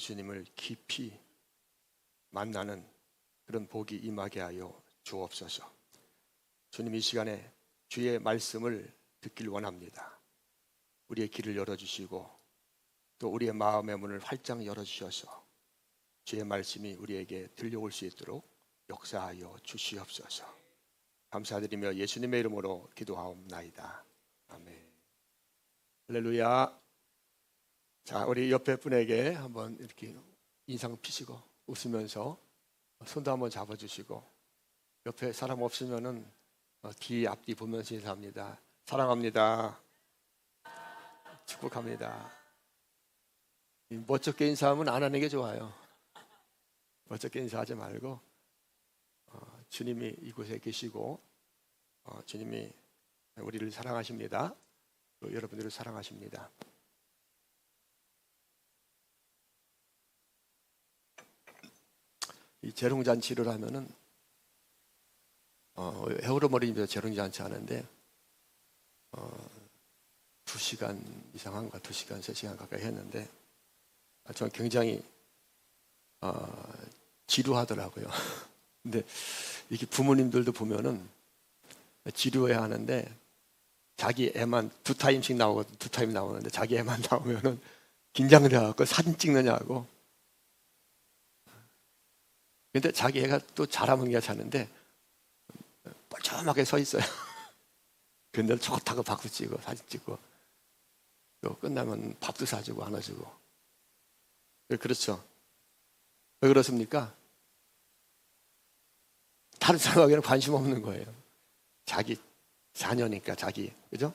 주님을 깊이 만나는 그런 복이 임하게 하여 주옵소서. 주님, 이 시간에 주의 말씀을 듣길 원합니다. 우리의 길을 열어주시고 또 우리의 마음의 문을 활짝 열어주셔서 주의 말씀이 우리에게 들려올 수 있도록 역사하여 주시옵소서. 감사드리며 예수님의 이름으로 기도하옵나이다. 아멘. 할렐루야. 자, 우리 옆에 분에게 한번 이렇게 인상 피시고 웃으면서 손도 한번 잡아주시고, 옆에 사람 없으면은 뒤 앞뒤 보면서 인사합니다. 사랑합니다. 축복합니다. 멋쩍게 인사하면 안 하는 게 좋아요. 멋쩍게 인사하지 말고 주님이 이곳에 계시고 주님이 우리를 사랑하십니다. 또 여러분들을 사랑하십니다. 이 재롱잔치를 하면은 해오르머리님도 재롱잔치 하는데 2시간 이상 한가 2시간 3시간 가까이 했는데 저는 굉장히 지루하더라고요. 근데 이렇게 부모님들도 보면은 지루해 하는데 자기 애만 2타임씩 나오거든. 2타임 나오는데 자기 애만 나오면은 긴장돼갖고 사진 찍느냐고. 근데 자기 애가 또 잘하면 괜찮은데 뻘쭘하게 서 있어요. 근데 좋다고 박수 치고 사진 찍고 또 끝나면 밥도 사주고 안아주고. 그렇죠. 왜 그렇습니까? 다른 사람에게는 관심 없는 거예요. 자기 자녀니까, 자기, 그죠?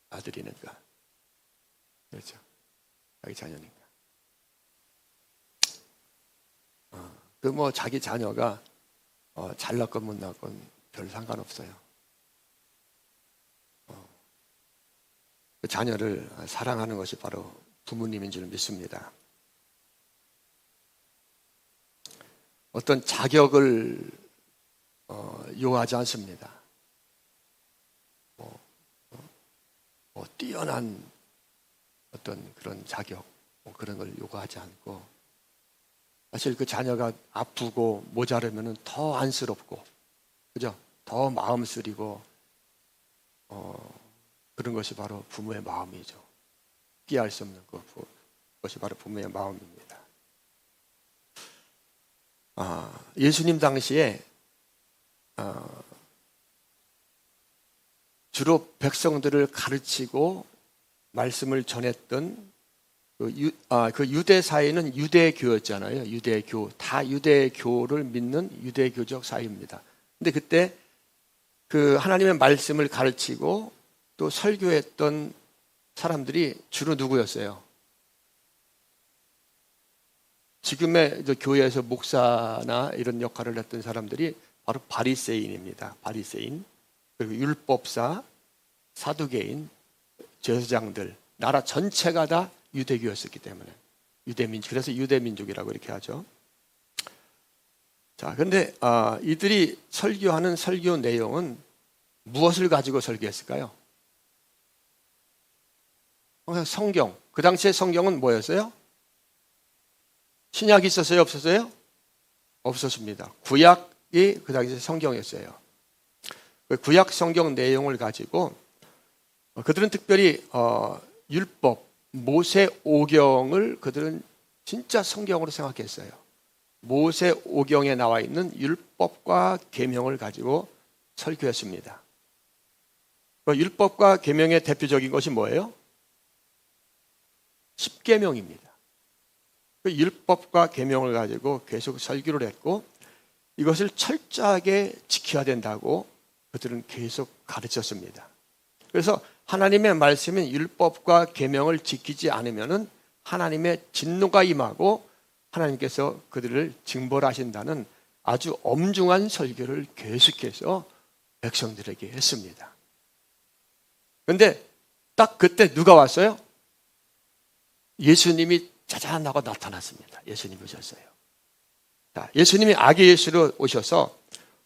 아들이니까. 그렇죠. 자기 자녀니까. 자기 자녀가 잘났건 못났건 별 상관없어요. 그 자녀를 사랑하는 것이 바로 부모님인 줄 믿습니다. 어떤 자격을 요하지 않습니다. 뛰어난 어떤 그런 자격, 그런 걸 요구하지 않고, 사실 그 자녀가 아프고 모자르면 더 안쓰럽고, 그죠? 더 마음 쓰리고, 그런 것이 바로 부모의 마음이죠. 피할 수 없는 그것이 바로 부모의 마음입니다. 예수님 당시에 주로 백성들을 가르치고 말씀을 전했던 그 유대 사회는 유대교였잖아요. 유대교, 다 유대교를 믿는 유대교적 사회입니다. 근데 그때 그 하나님의 말씀을 가르치고 또 설교했던 사람들이 주로 누구였어요? 지금의 교회에서 목사나 이런 역할을 했던 사람들이 바로 바리새인입니다. 바리새인, 그리고 율법사, 사두개인, 제사장들, 나라 전체가 다 유대교였었기 때문에 유대민족, 그래서 유대민족이라고 이렇게 하죠. 자, 근데 이들이 설교하는 설교 내용은 무엇을 가지고 설교했을까요? 항상 성경. 그 당시에 성경은 뭐였어요? 신약이 있었어요? 없었어요? 없었습니다. 구약이 그 당시에 성경이었어요. 그 구약 성경 내용을 가지고 그들은 특별히 율법, 모세 오경을 그들은 진짜 성경으로 생각했어요. 모세 오경에 나와 있는 율법과 계명을 가지고 설교했습니다. 그 율법과 계명의 대표적인 것이 뭐예요? 십계명입니다. 그 율법과 계명을 가지고 계속 설교를 했고 이것을 철저하게 지켜야 된다고 그들은 계속 가르쳤습니다. 그래서 하나님의 말씀인 율법과 계명을 지키지 않으면은 하나님의 진노가 임하고 하나님께서 그들을 징벌하신다는 아주 엄중한 설교를 계속해서 백성들에게 했습니다. 그런데 딱 그때 누가 왔어요? 예수님이 짜잔하고 나타났습니다. 예수님이 오셨어요. 자, 예수님이 아기 예수로 오셔서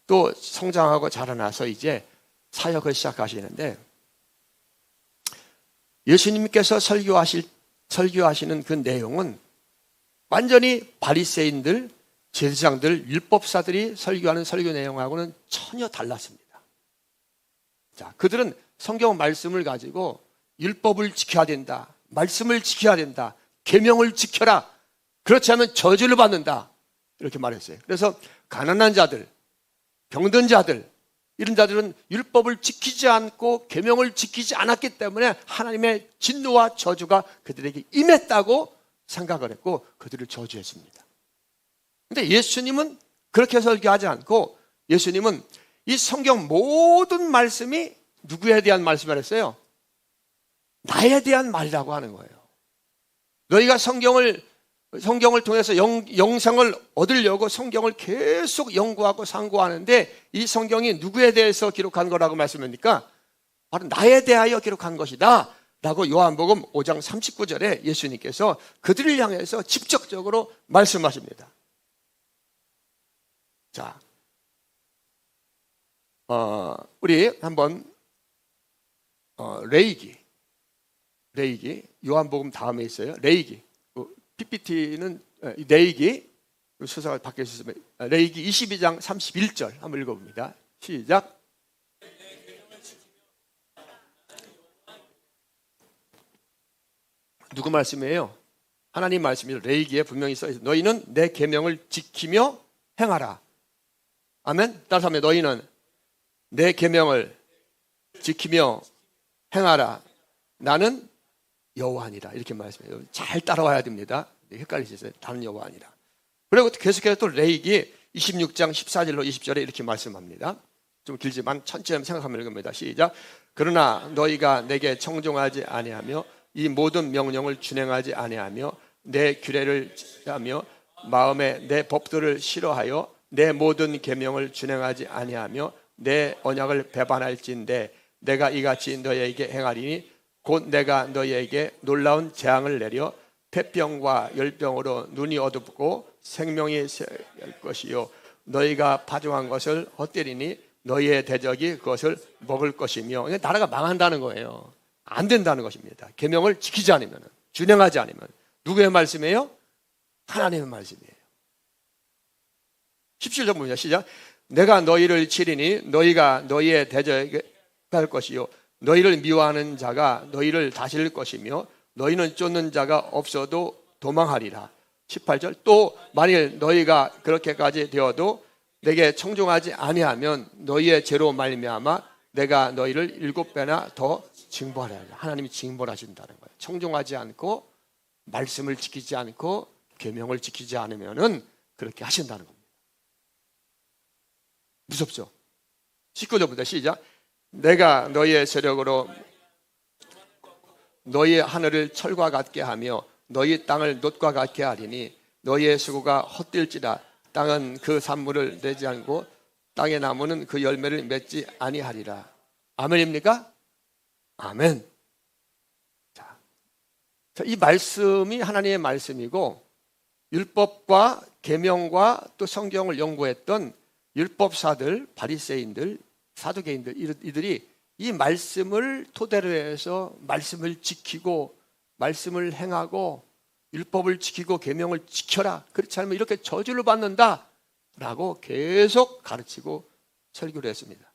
또 성장하고 자라나서 이제 사역을 시작하시는데 예수님께서 설교하시는 그 내용은 완전히 바리새인들, 제사장들, 율법사들이 설교하는 설교 내용하고는 전혀 달랐습니다. 자, 그들은 성경 말씀을 가지고 율법을 지켜야 된다, 말씀을 지켜야 된다, 계명을 지켜라, 그렇지 않으면 저주를 받는다, 이렇게 말했어요. 그래서 가난한 자들, 병든 자들, 이런 자들은 율법을 지키지 않고 계명을 지키지 않았기 때문에 하나님의 진노와 저주가 그들에게 임했다고 생각을 했고 그들을 저주했습니다. 그런데 예수님은 그렇게 설교하지 않고 예수님은 이 성경 모든 말씀이 누구에 대한 말씀을 했어요? 나에 대한 말이라고 하는 거예요. 너희가 성경을 통해서 영생을 얻으려고 성경을 계속 연구하고 상고하는데 이 성경이 누구에 대해서 기록한 거라고 말씀합니까? 바로 나에 대하여 기록한 것이다 라고 요한복음 5장 39절에 예수님께서 그들을 향해서 직접적으로 말씀하십니다. 자, 우리 한번 레위기 요한복음 다음에 있어요. 레위기 PPT는 레위기 수사가 바뀌어 있으면 레위기 22장 31절 한번 읽어봅니다. 시작. 누구 말씀이에요? 하나님 말씀이에요. 레위기에 분명히 써 있어요. 너희는 내 계명을 지키며 행하라. 아멘. 따라서 하면 너희는 내 계명을 지키며 행하라. 나는 여호와니라. 이렇게 말씀해요. 잘 따라와야 됩니다. 헷갈리시죠? 나는 여호와니라. 그리고 계속해서 또 레위기 26장 14절로 20절에 이렇게 말씀합니다. 좀 길지만 천천히 생각하면 읽습니다. 시작. 그러나 너희가 내게 청종하지 아니하며 이 모든 명령을 준행하지 아니하며 내 규례를 하며 마음에 내 법도를 싫어하여 내 모든 계명을 준행하지 아니하며 내 언약을 배반할진대 내가 이같이 너희에게 행하리니 곧 내가 너희에게 놀라운 재앙을 내려 폐병과 열병으로 눈이 어둡고 생명이 셀 것이요 너희가 파종한 것을 헛되리니 너희의 대적이 그것을 먹을 것이며 나라가 망한다는 거예요. 안 된다는 것입니다. 계명을 지키지 않으면, 준행하지 않으면. 누구의 말씀이에요? 하나님의 말씀이에요. 17절 보면 시작. 내가 너희를 치리니 너희가 너희의 대적에 갈 것이요 너희를 미워하는 자가 너희를 다스릴 것이며 너희는 쫓는 자가 없어도 도망하리라. 18절. 또 만일 너희가 그렇게까지 되어도 내게 청종하지 아니하면 너희의 죄로 말미암아 내가 너희를 7배나 더 징벌하리라. 하나님이 징벌하신다는 거예요. 청종하지 않고 말씀을 지키지 않고 계명을 지키지 않으면은 그렇게 하신다는 겁니다. 무섭죠? 19절부터 시작. 내가 너희의 세력으로 너희의 하늘을 철과 같게 하며 너희 땅을 놋과 같게 하리니 너희의 수고가 헛될지라. 땅은 그 산물을 내지 않고 땅의 나무는 그 열매를 맺지 아니하리라. 아멘입니까? 아멘. 자, 이 말씀이 하나님의 말씀이고 율법과 계명과 또 성경을 연구했던 율법사들, 바리새인들, 사두개인들 이들이 이 말씀을 토대로 해서 말씀을 지키고 말씀을 행하고 율법을 지키고 계명을 지켜라. 그렇지 않으면 이렇게 저주를 받는다라고 계속 가르치고 설교를 했습니다.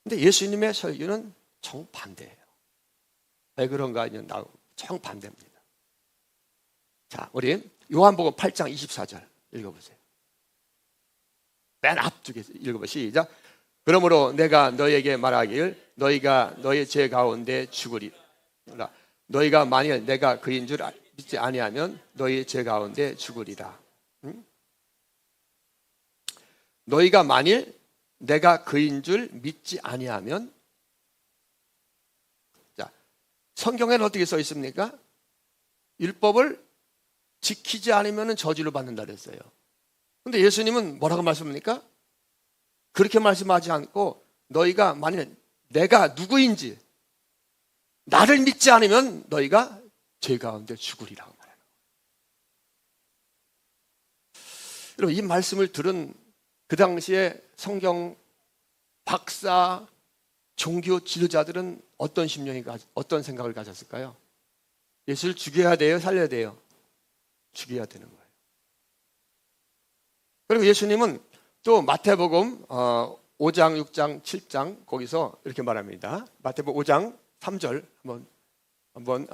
근데 예수님의 설교는 정반대예요. 왜 그런가? 정반대입니다. 자, 우리 요한복음 8장 24절 읽어보세요. 맨 앞쪽에 읽어보세요. 시작. 그러므로 내가 너희에게 말하길 너희가 너희 죄 가운데 죽으리라. 너희가 만일 내가 그인 줄 믿지 아니하면 너희 죄 가운데 죽으리라. 응? 너희가 만일 내가 그인 줄 믿지 아니하면, 자, 성경에는 어떻게 써 있습니까? 율법을 지키지 않으면 저주를 받는다 그랬어요. 근데 예수님은 뭐라고 말씀합니까? 그렇게 말씀하지 않고 너희가 만일 내가 누구인지 나를 믿지 않으면 너희가 죄 가운데 죽으리라고 말해요. 여러분, 이 말씀을 들은 그 당시에 성경 박사, 종교 지도자들은 어떤 심령이 어떤 생각을 가졌을까요? 예수를 죽여야 돼요, 살려야 돼요? 죽여야 되는 거예요. 그리고 예수님은 또 마태복음 5장, 6장, 7장 거기서 이렇게 말합니다. 마태복음 5장 3절 한번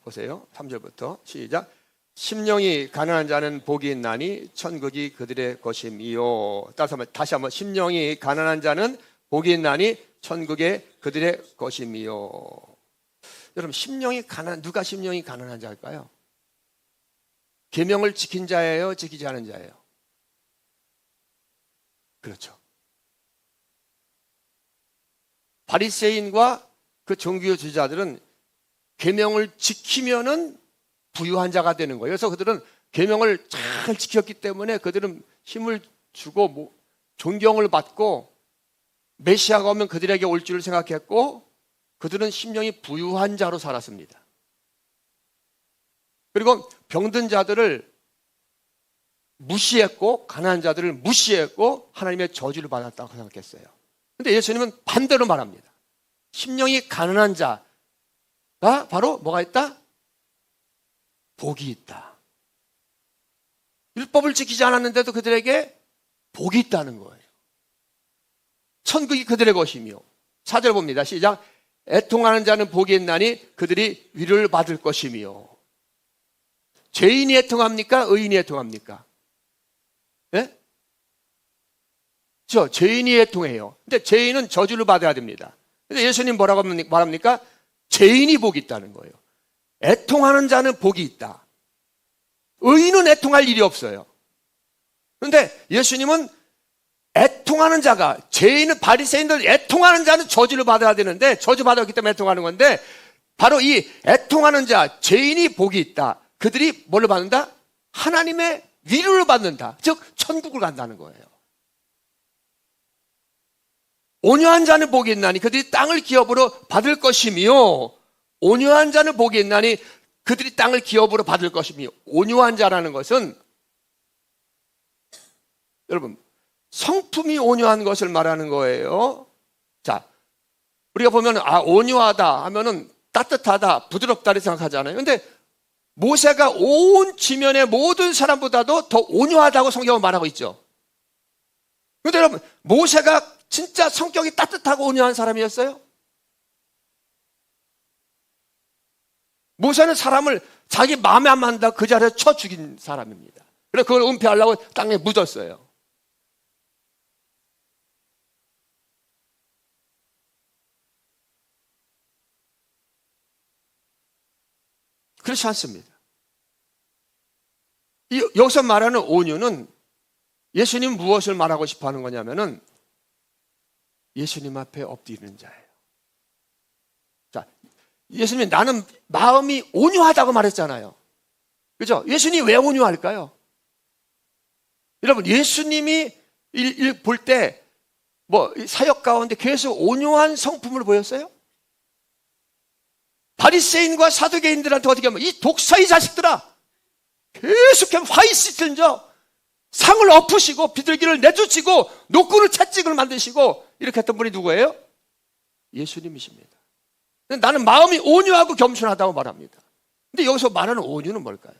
보세요. 3절부터 시작. 심령이 가난한 자는 복이 있나니 천국이 그들의 것임이요. 다시 한번 심령이 가난한 자는 복이 있나니 천국의 그들의 것임이요. 여러분 누가 심령이 가난한 자일까요? 계명을 지킨 자예요, 지키지 않은 자예요? 그렇죠. 바리새인과 그 종교 지도자들은 계명을 지키면은 부유한 자가 되는 거예요. 그래서 그들은 계명을 잘 지켰기 때문에 그들은 힘을 주고 존경을 받고 메시아가 오면 그들에게 올 줄을 생각했고 그들은 심령이 부유한 자로 살았습니다. 그리고 병든 자들을 무시했고 가난한 자들을 무시했고 하나님의 저주를 받았다고 생각했어요. 그런데 예수님은 반대로 말합니다. 심령이 가난한 자가 바로 뭐가 있다? 복이 있다. 율법을 지키지 않았는데도 그들에게 복이 있다는 거예요. 천국이 그들의 것이며 4절 봅니다. 시작. 애통하는 자는 복이 있나니 그들이 위로를 받을 것이며. 죄인이 애통합니까? 의인이 애통합니까? 예? 죄인이 애통해요. 근데 죄인은 저주를 받아야 됩니다. 근데 예수님 뭐라고 말합니까? 죄인이 복이 있다는 거예요. 애통하는 자는 복이 있다. 의인은 애통할 일이 없어요. 그런데 예수님은 애통하는 자가, 죄인은 바리새인들 애통하는 자는 저주를 받아야 되는데 저주받았기 때문에 애통하는 건데 바로 이 애통하는 자, 죄인이 복이 있다. 그들이 뭘로 받는다? 하나님의 위로를 받는다. 즉 천국을 간다는 거예요. 온유한 자는 복이 있나니 그들이 땅을 기업으로 받을 것이며. 온유한 자는 복이 있나니 그들이 땅을 기업으로 받을 것이며. 온유한 자라는 것은 여러분 성품이 온유한 것을 말하는 거예요. 자, 우리가 보면 온유하다 하면은 따뜻하다, 부드럽다를 생각하잖아요. 근데 모세가 온 지면의 모든 사람보다도 더 온유하다고 성경은 말하고 있죠. 그런데 여러분 모세가 진짜 성격이 따뜻하고 온유한 사람이었어요? 모세는 사람을 자기 마음에 안 맞는다 그 자리에 쳐 죽인 사람입니다. 그래서 그걸 은폐하려고 땅에 묻었어요. 그렇지 않습니다. 여기서 말하는 온유는 예수님 무엇을 말하고 싶어 하는 거냐면은 예수님 앞에 엎드리는 자예요. 자, 예수님이 나는 마음이 온유하다고 말했잖아요. 그죠? 예수님이 왜 온유할까요? 여러분, 예수님이 볼 때 사역 가운데 계속 온유한 성품을 보였어요? 바리새인과 사두개인들한테 어떻게 하면 이 독사의 자식들아 계속해서 화이시틀죠. 상을 엎으시고 비둘기를 내쫓이고 노끈을 채찍을 만드시고 이렇게 했던 분이 누구예요? 예수님이십니다. 나는 마음이 온유하고 겸손하다고 말합니다. 근데 여기서 말하는 온유는 뭘까요?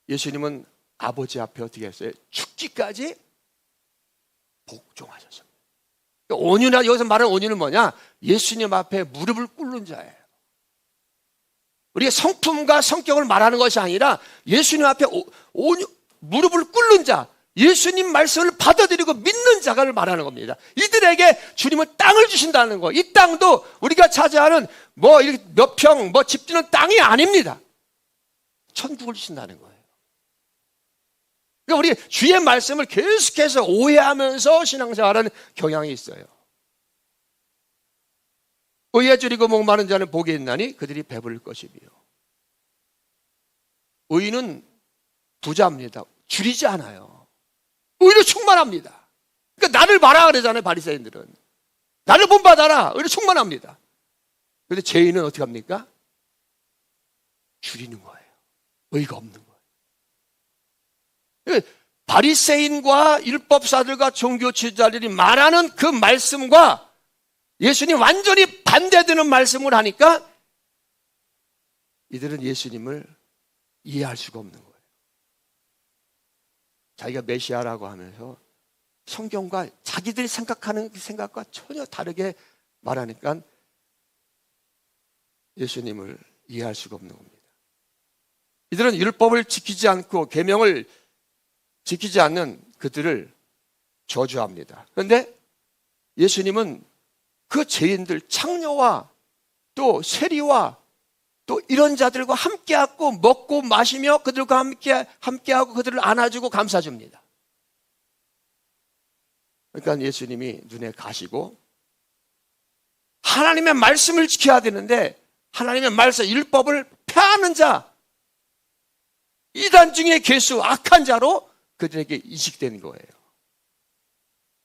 예수님은 아버지 앞에 어떻게 했어요? 죽기까지 복종하셨습니다. 온유나 여기서 말하는 온유는 뭐냐? 예수님 앞에 무릎을 꿇는 자예요. 우리가 성품과 성격을 말하는 것이 아니라 예수님 앞에 무릎을 ቁ는 자, 예수님 말씀을 받아들이고 믿는 자를 말하는 겁니다. 이들에게 주님은 땅을 주신다는 거. 이 땅도 우리가 차지하는 몇 평, 집 짓는 땅이 아닙니다. 천국을 주신다는 거예요. 그러니까 우리 주의 말씀을 계속해서 오해하면서 신앙생활하는 경향이 있어요. 의에 줄이고 목마른 자는 복이 있나니 그들이 배부를 것이며. 의는 부자입니다. 줄이지 않아요. 의로 충만합니다. 그러니까 나를 봐라 그러잖아요. 바리새인들은 나를 본받아라. 의로 충만합니다. 그런데 죄인은 어떻게 합니까? 줄이는 거예요. 의가 없는 거예요. 바리새인과 율법사들과 종교 지도자들이 말하는 그 말씀과 예수님 완전히 반대되는 말씀을 하니까 이들은 예수님을 이해할 수가 없는 거예요. 자기가 메시아라고 하면서 성경과 자기들이 생각하는 그 생각과 전혀 다르게 말하니까 예수님을 이해할 수가 없는 겁니다. 이들은 율법을 지키지 않고 계명을 지키지 않는 그들을 저주합니다. 그런데 예수님은 그 죄인들, 창녀와 또 세리와 또 이런 자들과 함께하고 먹고 마시며 그들과 함께하고 그들을 안아주고 감싸줍니다. 그러니까 예수님이 눈에 가시고 하나님의 말씀을 지켜야 되는데 하나님의 말씀, 율법을 폐하는 자, 이단 중에 괴수, 악한 자로 그들에게 이식된 거예요.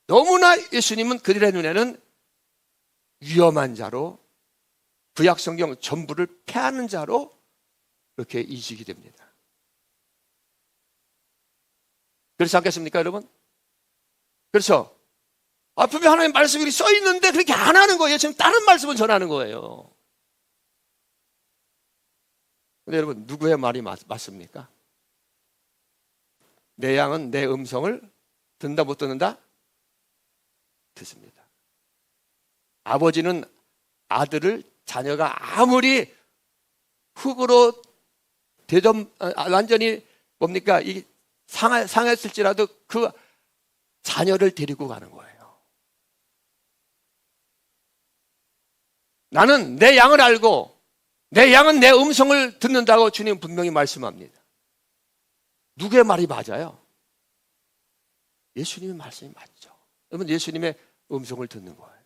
너무나 예수님은 그들의 눈에는 위험한 자로, 구약 성경 전부를 폐하는 자로 그렇게 인식이 됩니다. 그렇지 않겠습니까, 여러분? 그렇죠? 분명 하나님의 말씀이 써 있는데 그렇게 안 하는 거예요. 지금 다른 말씀을 전하는 거예요. 근데 여러분, 누구의 말이 맞습니까? 내 양은 내 음성을 듣는다 못 듣는다? 듣습니다. 아버지는 아들을 자녀가 아무리 흙으로 완전히 뭡니까? 상했을지라도 그 자녀를 데리고 가는 거예요. 나는 내 양을 알고 내 양은 내 음성을 듣는다고 주님 분명히 말씀합니다. 누구의 말이 맞아요? 예수님의 말씀이 맞죠. 여러분, 예수님의 음성을 듣는 거예요.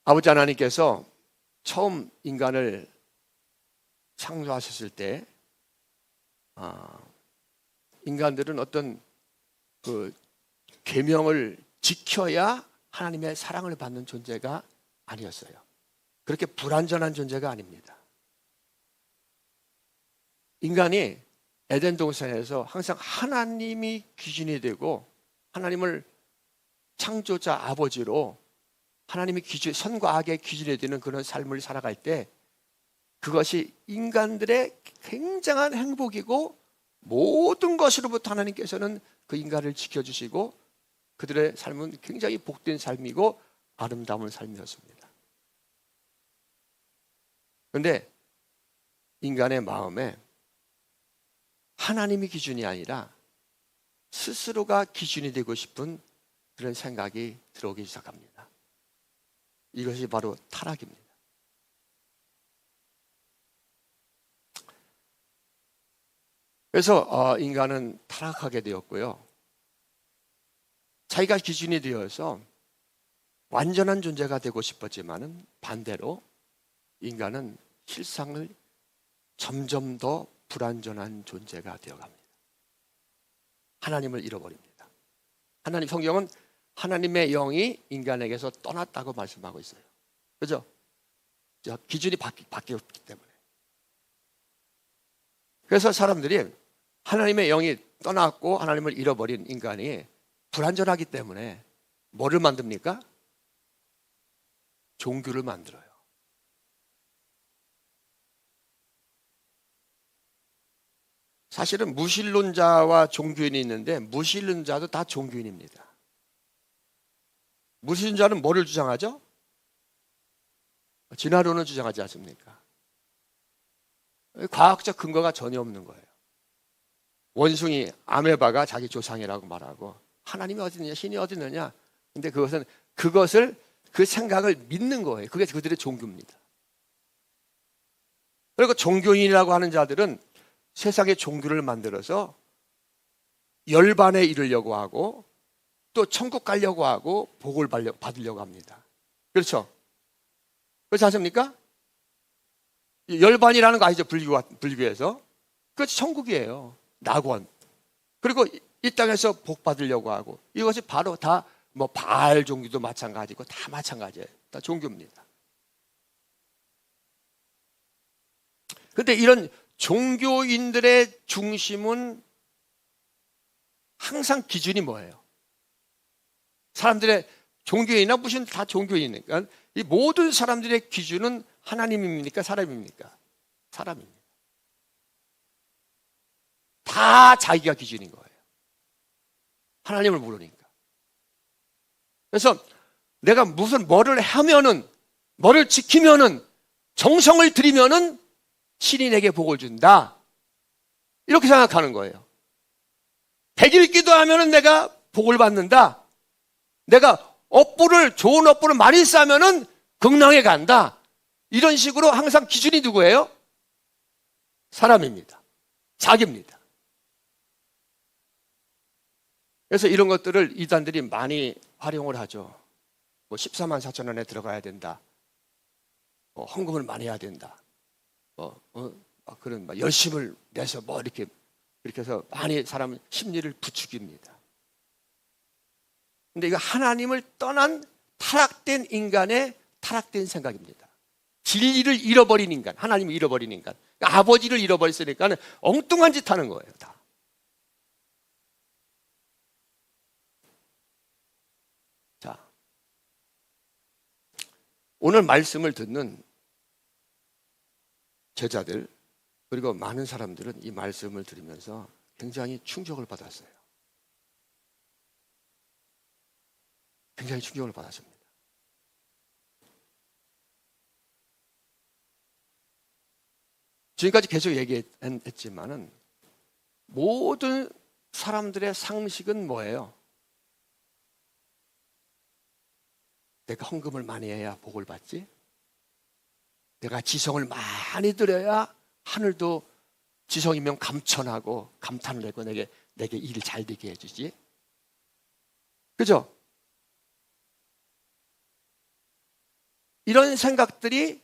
아버지 하나님께서 처음 인간을 창조하셨을 때 인간들은 어떤 그 계명을 지켜야 하나님의 사랑을 받는 존재가 아니었어요. 그렇게 불완전한 존재가 아닙니다. 인간이 에덴 동산에서 항상 하나님이 기준이 되고 하나님을 창조자 아버지로 하나님이 선과 악의 기준이 되는 그런 삶을 살아갈 때 그것이 인간들의 굉장한 행복이고 모든 것으로부터 하나님께서는 그 인간을 지켜주시고 그들의 삶은 굉장히 복된 삶이고 아름다운 삶이었습니다. 그런데 인간의 마음에 하나님이 기준이 아니라 스스로가 기준이 되고 싶은 그런 생각이 들어오기 시작합니다. 이것이 바로 타락입니다. 그래서 인간은 타락하게 되었고요. 자기가 기준이 되어서 완전한 존재가 되고 싶었지만은 반대로 인간은 실상을 점점 더 불완전한 존재가 되어갑니다. 하나님을 잃어버립니다. 하나님 성경은 하나님의 영이 인간에게서 떠났다고 말씀하고 있어요. 그죠? 기준이 바뀌었기 때문에. 그래서 사람들이 하나님의 영이 떠났고 하나님을 잃어버린 인간이 불완전하기 때문에 뭐를 만듭니까? 종교를 만들어요. 사실은 무신론자와 종교인이 있는데 무신론자도 다 종교인입니다. 무신론자는 뭐를 주장하죠? 진화론을 주장하지 않습니까? 과학적 근거가 전혀 없는 거예요. 원숭이 아메바가 자기 조상이라고 말하고 하나님이 어디 있느냐, 신이 어디 있느냐. 근데 그것을 그 생각을 믿는 거예요. 그게 그들의 종교입니다. 그리고 종교인이라고 하는 자들은 세상의 종교를 만들어서 열반에 이르려고 하고 또 천국 가려고 하고 복을 받으려고 합니다. 그렇죠? 그렇지 않습니까? 열반이라는 거 아시죠? 불교에서. 그것이 천국이에요. 낙원. 그리고 이 땅에서 복 받으려고 하고 이것이 바로 다 뭐 바알 종교도 마찬가지고 다 마찬가지예요. 다 종교입니다. 그런데 이런 종교인들의 중심은 항상 기준이 뭐예요? 사람들의 종교인이나 무슨 다 종교인이니까 이 모든 사람들의 기준은 하나님입니까? 사람입니까? 사람입니다. 다 자기가 기준인 거예요. 하나님을 모르니까. 그래서 내가 뭐를 하면은, 뭐를 지키면은, 정성을 들이면은 신이 내게 복을 준다. 이렇게 생각하는 거예요. 100일 기도하면은 내가 복을 받는다. 내가 좋은 업보를 많이 쌓으면은 극락에 간다. 이런 식으로 항상 기준이 누구예요? 사람입니다. 자기입니다. 그래서 이런 것들을 이단들이 많이 활용을 하죠. 14만 4천 원에 들어가야 된다. 헌금을 많이 해야 된다. 그런 열심을 내서 이렇게 해서 많이 사람 심리를 부추깁니다. 근데 이거 하나님을 떠난 타락된 인간의 타락된 생각입니다. 진리를 잃어버린 인간, 하나님을 잃어버린 인간, 그러니까 아버지를 잃어버렸으니까 엉뚱한 짓 하는 거예요, 다. 자, 오늘 말씀을 듣는 제자들, 그리고 많은 사람들은 이 말씀을 들으면서 굉장히 충격을 받았어요. 굉장히 충격을 받았습니다. 지금까지 계속 얘기했지만은 모든 사람들의 상식은 뭐예요? 내가 헌금을 많이 해야 복을 받지? 내가 지성을 많이 들여야 하늘도 지성이면 감천하고 감탄을 내고 내게 일 잘 되게 해주지? 그죠? 이런 생각들이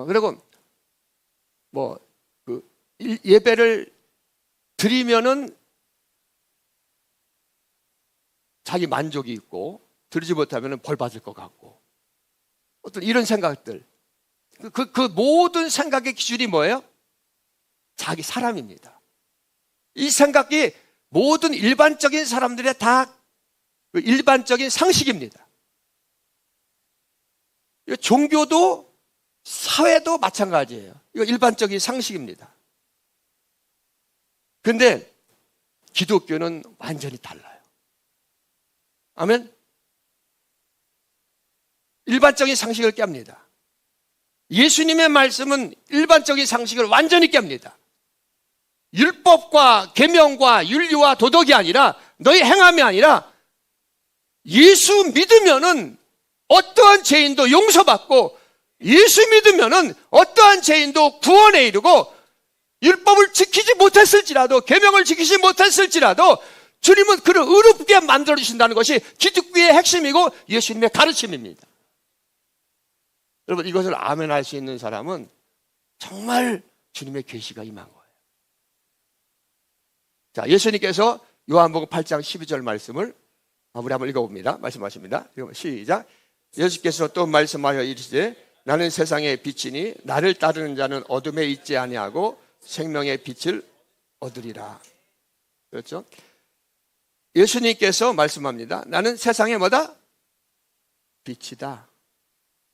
그리고 예배를 드리면은 자기 만족이 있고 드리지 못하면은 벌 받을 것 같고 어떤 이런 생각들 그 모든 생각의 기준이 뭐예요? 자기 사람입니다. 이 생각이 모든 일반적인 사람들의 다 일반적인 상식입니다. 종교도 사회도 마찬가지예요. 이거 일반적인 상식입니다. 그런데 기독교는 완전히 달라요. 아멘? 일반적인 상식을 깹니다. 예수님의 말씀은 일반적인 상식을 완전히 깹니다. 율법과 계명과 윤리와 도덕이 아니라 너희 행함이 아니라 예수 믿으면은 어떠한 죄인도 용서받고 예수 믿으면은 어떠한 죄인도 구원에 이르고 율법을 지키지 못했을지라도 계명을 지키지 못했을지라도 주님은 그를 의롭게 만들어 주신다는 것이 기독교의 핵심이고 예수님의 가르침입니다. 여러분 이것을 아멘할 수 있는 사람은 정말 주님의 계시가 임한 거예요. 자, 예수님께서 요한복음 8장 12절 말씀을 우리 한번 읽어봅니다. 말씀하십니다. 시작. 예수께서 또 말씀하여 이르시되 나는 세상의 빛이니 나를 따르는 자는 어둠에 있지 아니하고 생명의 빛을 얻으리라. 그렇죠? 예수님께서 말씀합니다. 나는 세상의 뭐다? 빛이다.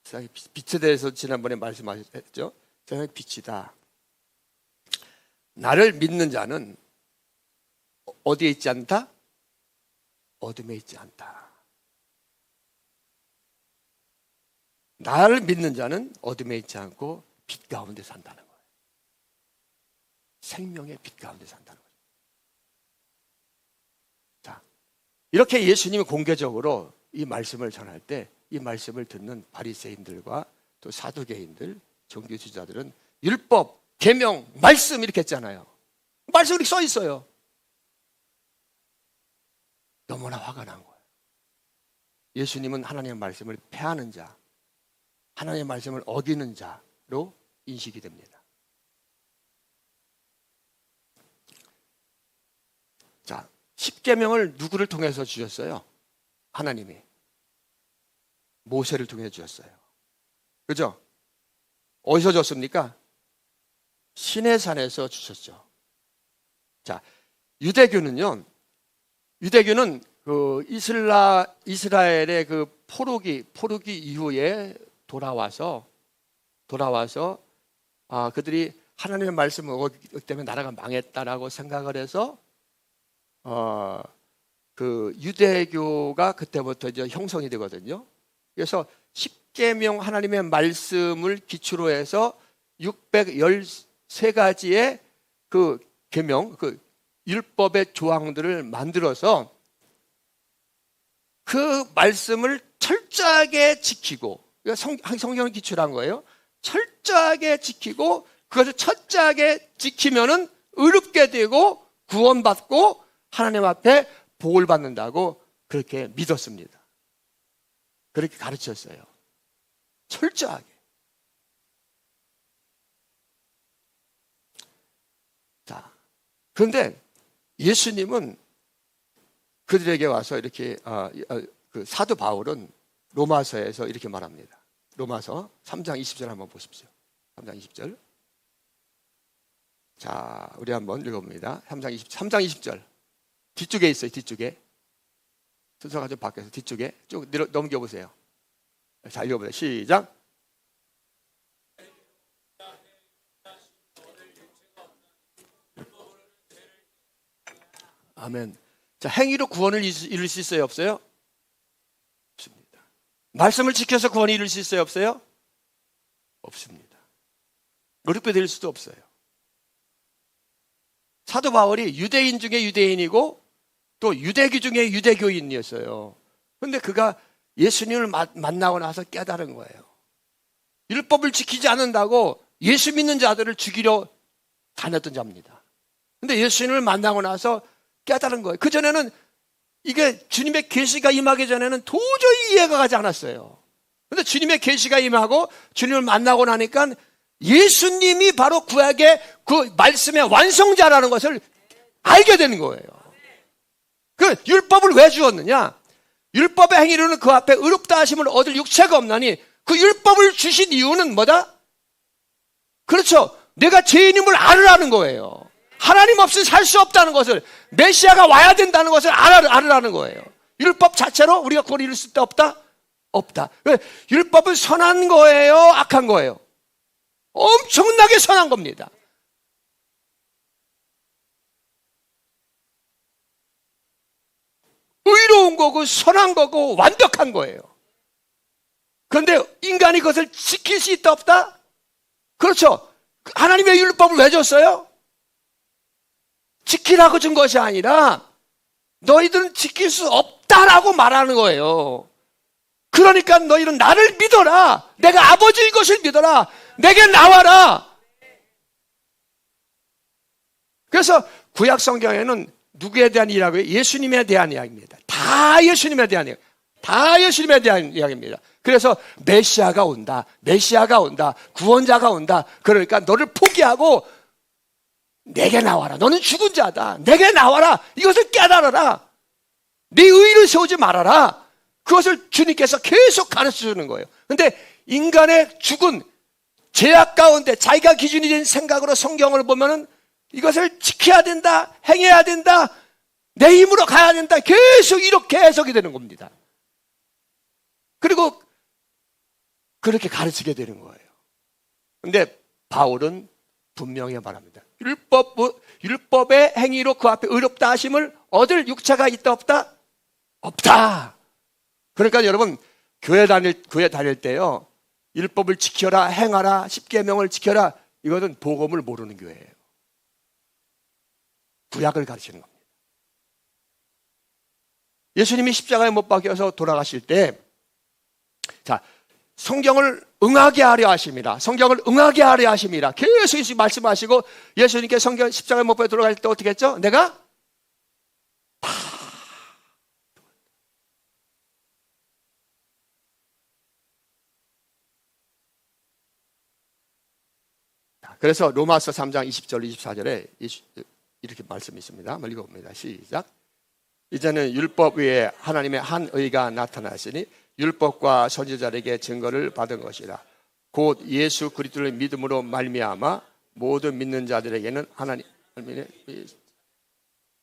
세상의 빛에 대해서 지난번에 말씀하셨죠? 세상의 빛이다. 나를 믿는 자는 어디에 있지 않다? 어둠에 있지 않다. 나를 믿는 자는 어둠에 있지 않고 빛 가운데 산다는 거예요. 생명의 빛 가운데 산다는 거예요. 자, 이렇게 예수님이 공개적으로 이 말씀을 전할 때 이 말씀을 듣는 바리새인들과 또 사두개인들, 종교 지도자들은 율법, 계명, 말씀 이렇게 했잖아요. 말씀이 써 있어요. 너무나 화가 난 거예요. 예수님은 하나님의 말씀을 폐하는 자, 하나님의 말씀을 어기는 자로 인식이 됩니다. 자, 십계명을 누구를 통해서 주셨어요? 하나님이. 모세를 통해 주셨어요. 그죠? 어디서 줬습니까? 시내산에서 주셨죠. 자, 유대교는 그 이스라엘의 그 포로기 이후에 돌아와서 그들이 하나님의 말씀을 어기기 때문에 나라가 망했다라고 생각을 해서 그 유대교가 그때부터 이제 형성이 되거든요. 그래서 십계명 하나님의 말씀을 기초로 해서 613가지의 그 계명, 그 율법의 조항들을 만들어서 그 말씀을 철저하게 지키고, 성경을 기초로 한 거예요. 철저하게 지키고 그것을 철저하게 지키면은 의롭게 되고 구원받고 하나님 앞에 복을 받는다고 그렇게 믿었습니다. 그렇게 가르쳤어요. 철저하게. 자, 그런데 예수님은 그들에게 와서 이렇게 그 사도 바울은 로마서에서 이렇게 말합니다. 로마서 3장 20절 한번 보십시오. 3장 20절. 자, 우리 한번 읽어봅니다. 3장 20절. 뒤쪽에 있어요. 뒤쪽에. 순서가 좀 바뀌어서 뒤쪽에 쭉 넘겨보세요. 자, 읽어보세요. 시작. 아멘. 자, 행위로 구원을 이룰 수 있어요? 없어요? 없습니다. 말씀을 지켜서 구원을 이룰 수 있어요? 없어요? 없습니다. 의롭게 될 수도 없어요. 사도 바울이 유대인 중에 유대인이고 또 유대교 중에 유대교인이었어요. 그런데 그가 예수님을 만나고 나서 깨달은 거예요. 율법을 지키지 않는다고 예수 믿는 자들을 죽이려 다녔던 자입니다. 그런데 예수님을 만나고 나서 깨달은 거예요. 그전에는 이게 주님의 계시가 임하기 전에는 도저히 이해가 가지 않았어요. 그런데 주님의 계시가 임하고 주님을 만나고 나니까 예수님이 바로 구약의 그 말씀의 완성자라는 것을 알게 되는 거예요. 그 율법을 왜 주었느냐? 율법의 행위로는 그 앞에 의롭다 하심을 얻을 육체가 없나니, 그 율법을 주신 이유는 뭐다? 그렇죠. 내가 죄인임을 알으라는 거예요. 하나님 없이 살 수 없다는 것을, 메시아가 와야 된다는 것을 알으라는 거예요. 율법 자체로 우리가 구원 이룰 수 있다? 없다? 없다. 왜? 율법은 선한 거예요? 악한 거예요? 엄청나게 선한 겁니다. 의로운 거고 선한 거고 완벽한 거예요. 그런데 인간이 그것을 지킬 수 있다 없다? 그렇죠. 하나님의 율법을 왜 줬어요? 지키라고 준 것이 아니라 너희들은 지킬 수 없다라고 말하는 거예요. 그러니까 너희는 나를 믿어라. 내가 아버지인 것을 믿어라. 내게 나와라. 그래서 구약 성경에는 누구에 대한 이야기예요? 예수님에 대한 이야기입니다. 다 예수님에 대한 이야기. 다 예수님에 대한 이야기입니다. 그래서 메시아가 온다. 구원자가 온다. 그러니까 너를 포기하고 내게 나와라. 너는 죽은 자다. 내게 나와라. 이것을 깨달아라. 네 의를 세우지 말아라. 그것을 주님께서 계속 가르쳐주는 거예요. 그런데 인간의 죽은 죄악 가운데 자기가 기준이 된 생각으로 성경을 보면은 이것을 지켜야 된다, 행해야 된다, 내 힘으로 가야 된다, 계속 이렇게 해석이 되는 겁니다. 그리고 그렇게 가르치게 되는 거예요. 그런데 바울은 분명히 말합니다. 율법의 행위로 그 앞에 의롭다 하심을 얻을 육체가 있다 없다? 없다. 그러니까 여러분 교회 다닐 때요, 율법을 지켜라, 행하라, 십계명을 지켜라, 이것은 복음을 모르는 교회예요. 구약을 가르치는 겁니다. 예수님이 십자가에 못 박혀서 돌아가실 때, 자, 성경을 응하게 하려 하십니다. 성경을 응하게 하려 하십니다. 계속 말씀하시고, 예수님께 성경 십자가에 못 박혀 돌아갈 때 어떻게 했죠? 내가 그래서 로마서 3장 20절 24절에 이렇게 말씀이 있습니다. 한번 읽어봅니다. 시작. 이제는 율법 위에 하나님의 한 의가 나타났으니 율법과 선지자에게 증거를 받은 것이라. 곧 예수 그리스도를 믿음으로 말미암아 모든 믿는 자들에게는 하나님.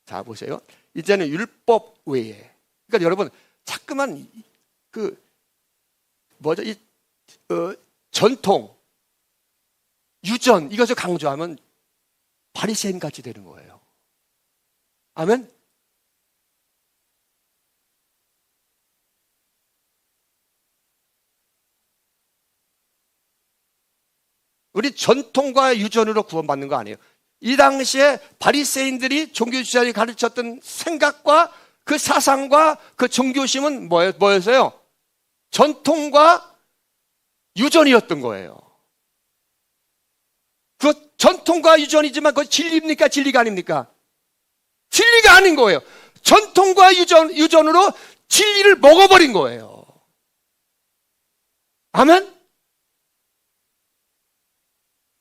자 보세요. 이제는 율법 외에, 그러니까 여러분 자꾸만 전통, 유전 이것을 강조하면 바리새인 같이 되는 거예요. 아멘. 우리 전통과 유전으로 구원받는 거 아니에요. 이 당시에 바리새인들이 종교주의자들이 가르쳤던 생각과 그 사상과 그 종교심은 뭐였어요? 전통과 유전이었던 거예요. 그 전통과 유전이지만 그건 진리입니까? 진리가 아닙니까? 진리가 아닌 거예요. 전통과 유전으로 진리를 먹어버린 거예요. 아멘?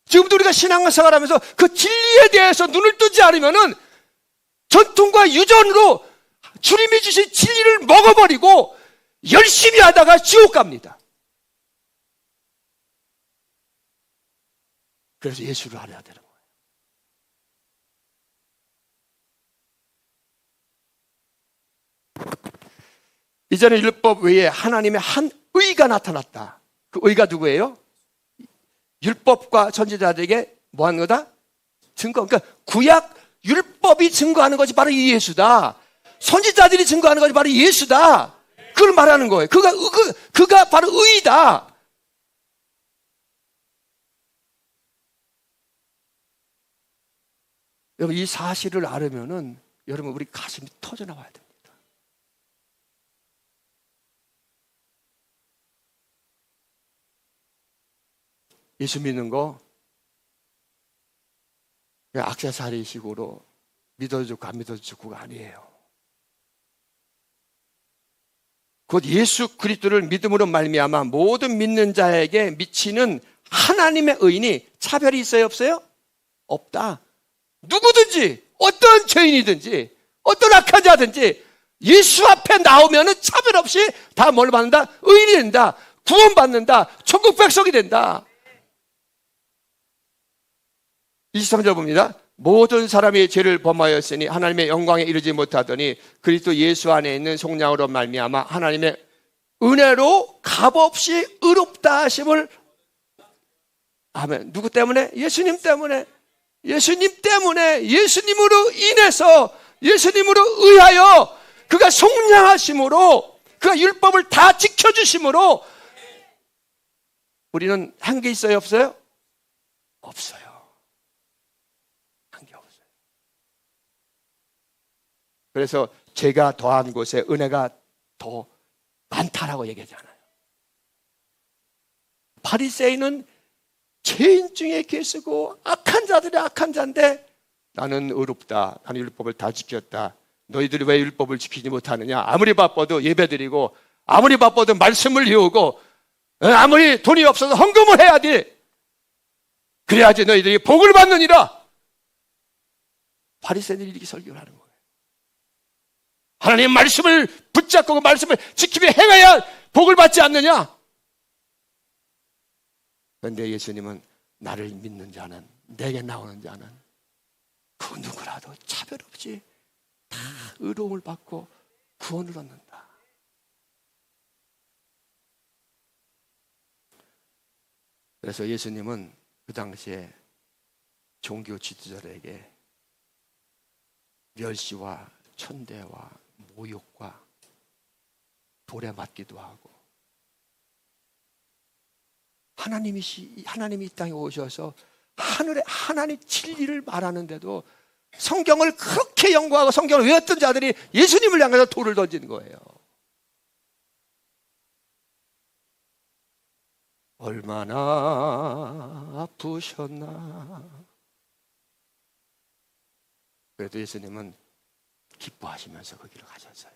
지금도 우리가 신앙생활 하면서 그 진리에 대해서 눈을 뜨지 않으면은 전통과 유전으로 주님이 주신 진리를 먹어버리고 열심히 하다가 지옥 갑니다. 그래서 예수를 알아야 되는 거예요. 이제는 율법 외에 하나님의 한 의가 나타났다. 그 의가 누구예요? 율법과 선지자들에게 뭐 하는 거다? 증거. 그러니까 구약 율법이 증거하는 것이 바로 이 예수다. 선지자들이 증거하는 것이 바로 예수다. 그걸 말하는 거예요. 그가 바로 의다. 여러분 이 사실을 알으면은 여러분 우리 가슴이 터져 나와야 됩니다. 예수 믿는 거 액세서리식으로 믿어주고 안 믿어주고가 아니에요. 곧 예수 그리스도를 믿음으로 말미암아 모든 믿는 자에게 미치는 하나님의 의인이 차별이 있어요? 없어요? 없다. 누구든지 어떤 죄인이든지 어떤 악한 자든지 예수 앞에 나오면은 차별 없이 다 뭘 받는다? 의인이 된다. 구원받는다. 천국 백성이 된다. 23절 봅니다. 모든 사람이 죄를 범하였으니 하나님의 영광에 이르지 못하더니 그리스도 예수 안에 있는 속량으로 말미암아 하나님의 은혜로 값없이 의롭다 하심을 아멘. 누구 때문에? 예수님 때문에. 예수님 때문에, 예수님으로 인해서, 예수님으로 의하여 그가 속량하심으로, 그가 율법을 다 지켜주심으로 우리는 한 게 있어요? 없어요? 없어요. 한 게 없어요. 그래서 죄가 더한 곳에 은혜가 더 많다라고 얘기하잖아요. 바리새인은 죄인 중에 계시고 악한 자들이 악한 자인데 나는 의롭다. 나는 율법을 다 지켰다. 너희들이 왜 율법을 지키지 못하느냐? 아무리 바빠도 예배드리고 아무리 바빠도 말씀을 배우고 아무리 돈이 없어서 헌금을 해야 돼. 그래야지 너희들이 복을 받느니라. 바리새인들이 이렇게 설교를 하는 거예요. 하나님 말씀을 붙잡고 그 말씀을 지키며 행해야 복을 받지 않느냐? 그런데 예수님은 나를 믿는 자는, 내게 나오는 자는 그 누구라도 차별 없이 다 의로움을 받고 구원을 얻는다. 그래서 예수님은 그 당시에 종교 지도자들에게 멸시와 천대와 모욕과 돌에 맞기도 하고, 하나님이 이 땅에 오셔서 하늘에 하나님 진리를 말하는데도 성경을 그렇게 연구하고 성경을 외웠던 자들이 예수님을 향해서 돌을 던지는 거예요. 얼마나 아프셨나. 그래도 예수님은 기뻐하시면서 그 길을 가셨어요.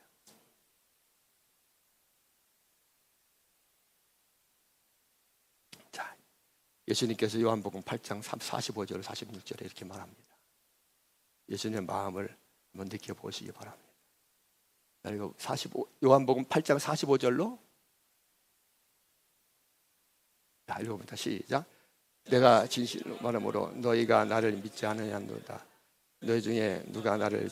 자, 예수님께서 요한복음 8장 45절 46절에 이렇게 말합니다. 예수님의 마음을 한번 느껴보시기 바랍니다. 그리고 요한복음 8장 45절로 읽어봅니다. 시작. 내가 진실로 말하므로 너희가 나를 믿지 않느냐노다. 너희 중에 누가 나를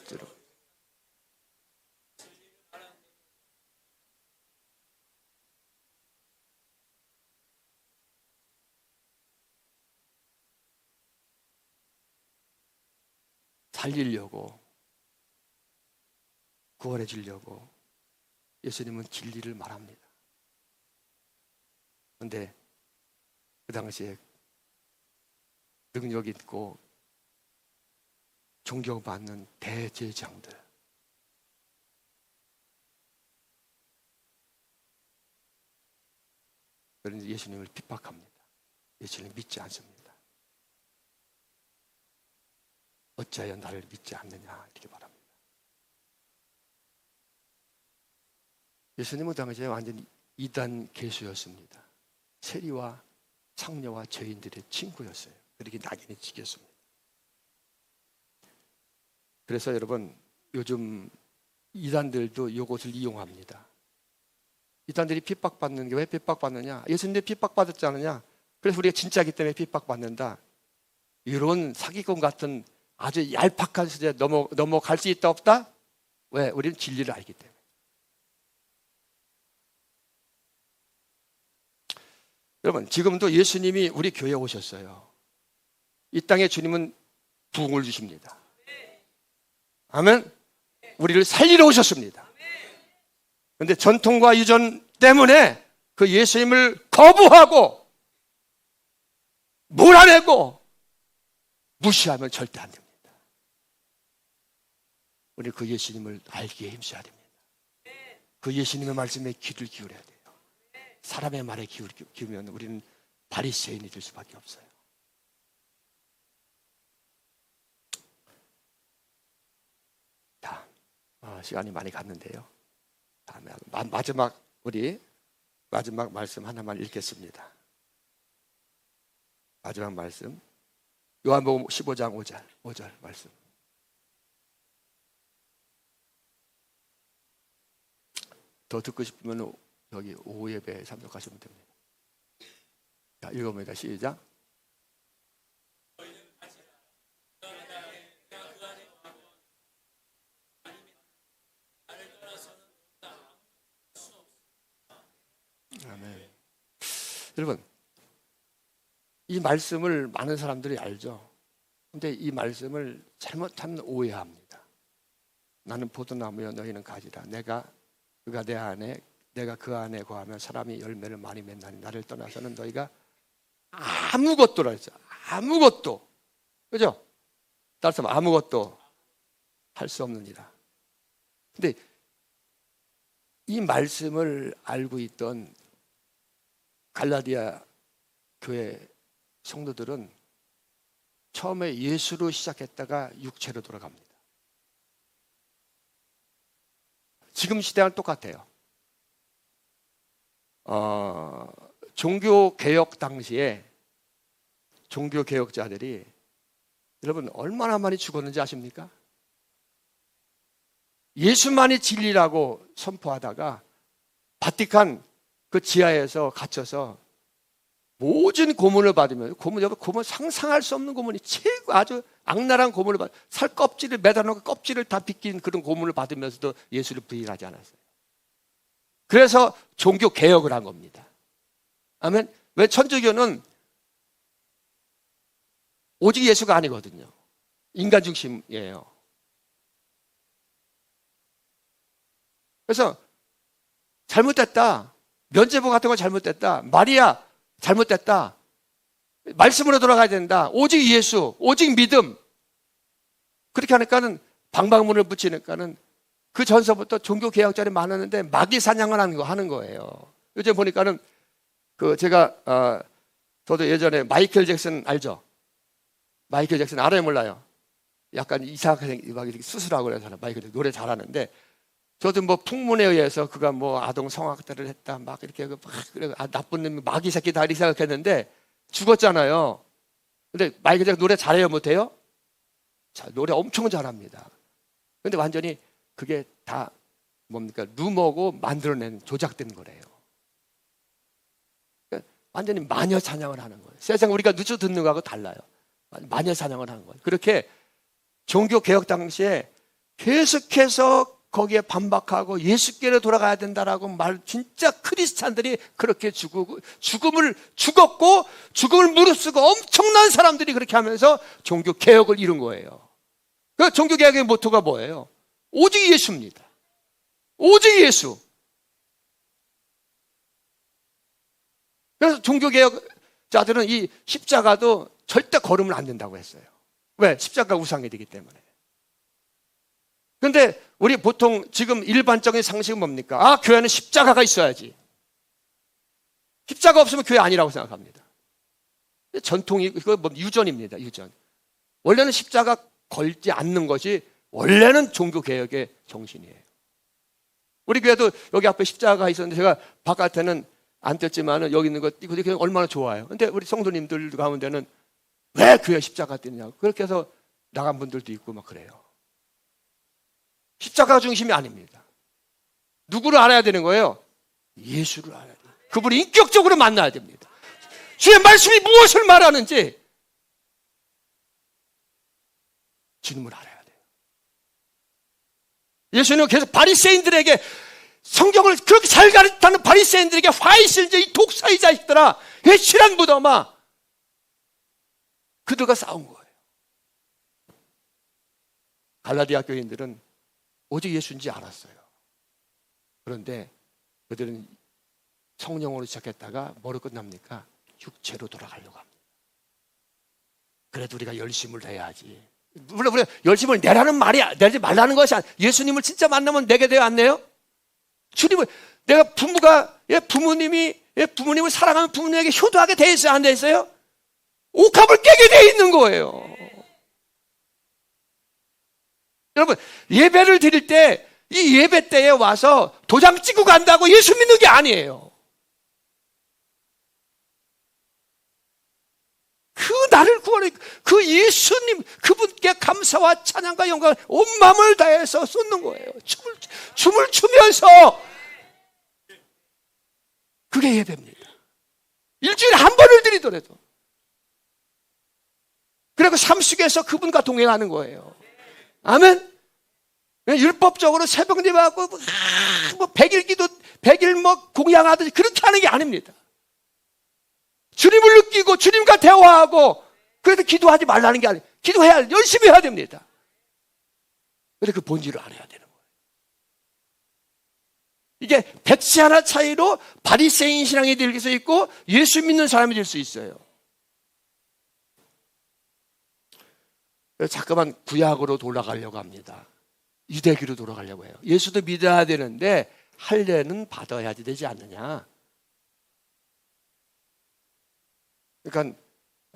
살리려고, 구원해 주려고 예수님은 진리를 말합니다. 그런데 그 당시에 능력 있고 존경받는 대제사장들, 그런데 예수님을 핍박합니다. 예수님을 믿지 않습니다. 어찌하여 나를 믿지 않느냐 이렇게 말합니다. 예수님은 당시에 완전히 이단 개수였습니다. 세리와 창녀와 죄인들의 친구였어요. 그렇게 낙인이 찍혔습니다. 그래서 여러분, 요즘 이단들도 이것을 이용합니다. 이단들이 핍박받는 게 왜 핍박받느냐? 예수님도 핍박받았지 않느냐? 그래서 우리가 진짜이기 때문에 핍박받는다. 이런 사기꾼 같은 아주 얄팍한 수준에 넘어갈 수 있다 없다? 왜? 우리는 진리를 알기 때문에. 여러분, 지금도 예수님이 우리 교회에 오셨어요. 이 땅에 주님은 부흥을 주십니다. 아멘? 우리를 살리러 오셨습니다. 그런데 전통과 유전 때문에 그 예수님을 거부하고 몰아내고 무시하면 절대 안 됩니다. 우리 그 예수님을 알기에 힘써야 됩니다. 그 예수님의 말씀에 귀를 기울여야 돼요. 사람의 말에 기울이면 우리는 바리새인이 될 수밖에 없어요. 자, 시간이 많이 갔는데요. 다음에 우리 마지막 말씀 하나만 읽겠습니다. 마지막 말씀, 요한복음 15장 5절 말씀. 더 듣고 싶으면 여기 오후 예배에 참석하시면 됩니다. 자, 읽어봅니다. 시작. 아멘. 여러분, 이 말씀을 많은 사람들이 알죠. 근데 이 말씀을 잘못 오해합니다. 나는 포도나무여 너희는 가지라. 그가 내 안에, 내가 그 안에 거하면 사람이 열매를 많이 맺나니 나를 떠나서는 너희가 아무것도라 했죠. 아무것도. 그죠? 따라서 아무것도 할 수 없느니라. 근데 이 말씀을 알고 있던 갈라디아 교회 성도들은 처음에 예수로 시작했다가 육체로 돌아갑니다. 지금 시대랑 똑같아요. 종교개혁 당시에 종교개혁자들이 여러분 얼마나 많이 죽었는지 아십니까? 예수만이 진리라고 선포하다가 바티칸 그 지하에서 갇혀서 모든 고문을 받으면 고문 상상할 수 없는 고문이 최고 아주 악랄한 고문을 살 껍질을 매달아놓고 껍질을 다 벗긴 그런 고문을 받으면서도 예수를 부인하지 않았어요. 그래서 종교 개혁을 한 겁니다. 아멘. 왜 천주교는 오직 예수가 아니거든요. 인간 중심이에요. 그래서 잘못됐다. 면죄부 같은 거 잘못됐다. 마리아 잘못됐다. 말씀으로 돌아가야 된다. 오직 예수, 오직 믿음. 그렇게 하니까는 방방문을 붙이니까는 그 전서부터 종교 개혁자들이 많았는데 마귀 사냥을 하는 거예요. 요즘 보니까는 저도 예전에 마이클 잭슨 알죠? 마이클 잭슨 알아요, 몰라요? 약간 이상하게 막 이렇게 수술하고 그래서 마이클 잭슨 노래 잘하는데 저도 뭐 풍문에 의해서 그가 뭐 아동 성학대를 했다 막 이렇게 나쁜 놈 마귀 새끼다 이렇게 생각했는데 죽었잖아요. 근데 마이클 잭슨 노래 잘해요, 못해요? 자, 노래 엄청 잘합니다. 근데 완전히 그게 다 뭡니까? 루머고 만들어낸 조작된 거래요. 그러니까 완전히 마녀 사냥을 하는 거예요. 세상 우리가 누추 듣는 거하고 달라요. 마녀 사냥을 하는 거예요. 그렇게 종교 개혁 당시에 계속해서 거기에 반박하고 예수께로 돌아가야 된다라고 진짜 크리스찬들이 그렇게 죽었고 죽음을 무릅쓰고 엄청난 사람들이 그렇게 하면서 종교 개혁을 이룬 거예요. 그 종교개혁의 모토가 뭐예요? 오직 예수입니다. 오직 예수. 그래서 종교개혁자들은 이 십자가도 절대 걸으면 안 된다고 했어요. 왜? 십자가 우상이 되기 때문에. 그런데 우리 보통 지금 일반적인 상식은 뭡니까? 아, 교회는 십자가가 있어야지. 십자가 없으면 교회 아니라고 생각합니다. 전통이, 이거 뭐 유전입니다. 유전. 원래는 십자가 걸지 않는 것이 원래는 종교개혁의 정신이에요. 우리 교회도 여기 앞에 십자가가 있었는데 제가 바깥에는 안 떴지만 여기 있는 거 띄고 그냥 얼마나 좋아요. 근데 우리 성도님들 가운데는 왜 교회 십자가 띄느냐고. 그렇게 해서 나간 분들도 있고 막 그래요. 십자가 중심이 아닙니다. 누구를 알아야 되는 거예요? 예수를 알아야 돼요. 그분을 인격적으로 만나야 됩니다. 주의 말씀이 무엇을 말하는지 주님을 알아야 돼요. 예수님은 계속 바리새인들에게 성경을 그렇게 잘 가르치는 바리새인들에게 화이실제 이 독사의 자식들아, 회칠한 무덤아, 그들과 싸운 거예요. 갈라디아 교인들은 오직 예수인지 알았어요. 그런데 그들은 성령으로 시작했다가 뭐로 끝납니까? 육체로 돌아가려고 합니다. 그래도 우리가 열심을 해야지. 물론 우리가 열심을 내라는 말이 내지 말라는 것이 아니에요. 예수님을 진짜 만나면 내게 돼요, 안 내요? 주님을, 내가 부모님을 사랑하면 부모님에게 효도하게 돼 있어요, 안 돼 있어요? 옥합을 깨게 돼 있는 거예요. 여러분, 예배를 드릴 때 이 예배 때에 와서 도장 찍고 간다고 예수 믿는 게 아니에요. 그 나를 구원해 그 예수님, 그분께 감사와 찬양과 영광을 온 마음을 다해서 쏟는 거예요. 춤을 추면서. 그게 예배입니다. 일주일에 한 번을 드리더라도. 그리고 삶 속에서 그분과 동행하는 거예요. 아멘. 율법적으로 새벽 예배하고 뭐 100일 기도, 100일 뭐 공양하듯이 그렇게 하는 게 아닙니다. 주님을 느끼고 주님과 대화하고, 그래도 기도하지 말라는 게 아니에요. 기도해야, 열심히 해야 됩니다. 그래서 그 본질을 알아야 되는 거예요. 이게 백지 하나 차이로 바리새인 신앙이 될 수 있고 예수 믿는 사람이 될 수 있어요. 그래서 자꾸만 구약으로 돌아가려고 합니다. 유대기로 돌아가려고 해요. 예수도 믿어야 되는데 할례는 받아야지 되지 않느냐. 그러니까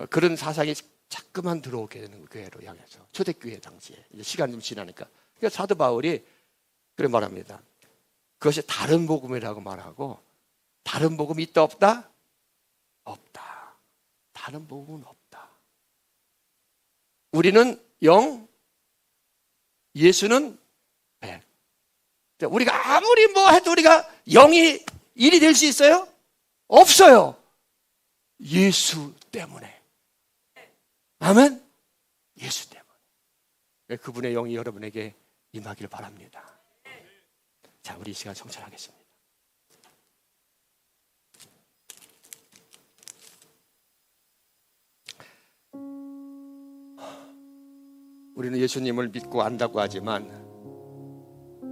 그런 사상이 자꾸만 들어오게 되는 교회로 향해서, 초대교회 당시에 이제 시간 좀 지나니까. 그러니까 사도 바울이 그래 말합니다. 그것이 다른 복음이라고 말하고, 다른 복음이 있다 없다? 없다. 다른 복음은 없다. 우리는 0, 예수는 100. 우리가 아무리 뭐 해도 우리가 0이 1이 될 수 있어요? 없어요. 예수 때문에. 아멘? 예수 때문에. 그분의 영이 여러분에게 임하기를 바랍니다. 자, 우리 이 시간 성찰하겠습니다. 우리는 예수님을 믿고 안다고 하지만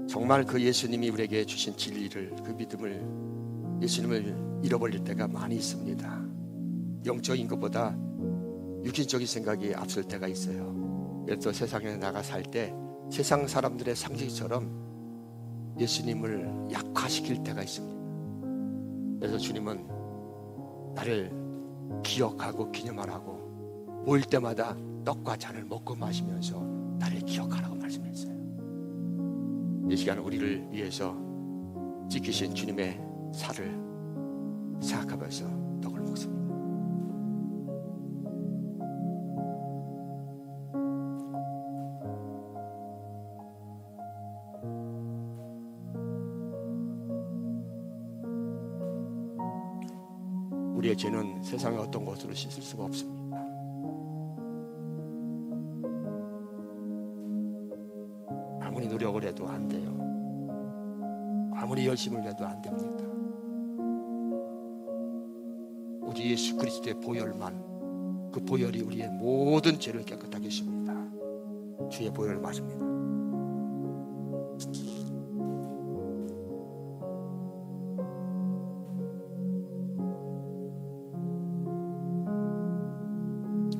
정말 그 예수님이 우리에게 주신 진리를, 그 믿음을, 예수님을 잃어버릴 때가 많이 있습니다. 영적인 것보다 육신적인 생각이 앞설 때가 있어요. 그래서 세상에 나가 살 때 세상 사람들의 상식처럼 예수님을 약화시킬 때가 있습니다. 그래서 주님은 나를 기억하고 기념하라고 모일 때마다 떡과 잔을 먹고 마시면서 나를 기억하라고 말씀했어요. 이 시간 우리를 위해서 지키신 주님의 살을 생각하면서 떡을 먹습니다. 우리의 죄는 세상의 어떤 것으로 씻을 수가 없습니다. 아무리 노력을 해도 안 돼요. 아무리 열심을 해도 안 됩니다. 오직 예수 그리스도의 보혈만, 그 보혈이 우리의 모든 죄를 깨끗하게 했습니다. 주의 보혈을 마십니다.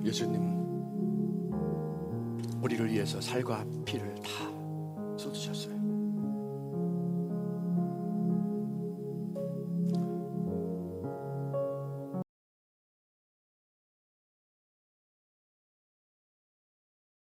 예수님, 우리를 위해서 살과 피를 다 쏟으셨어요.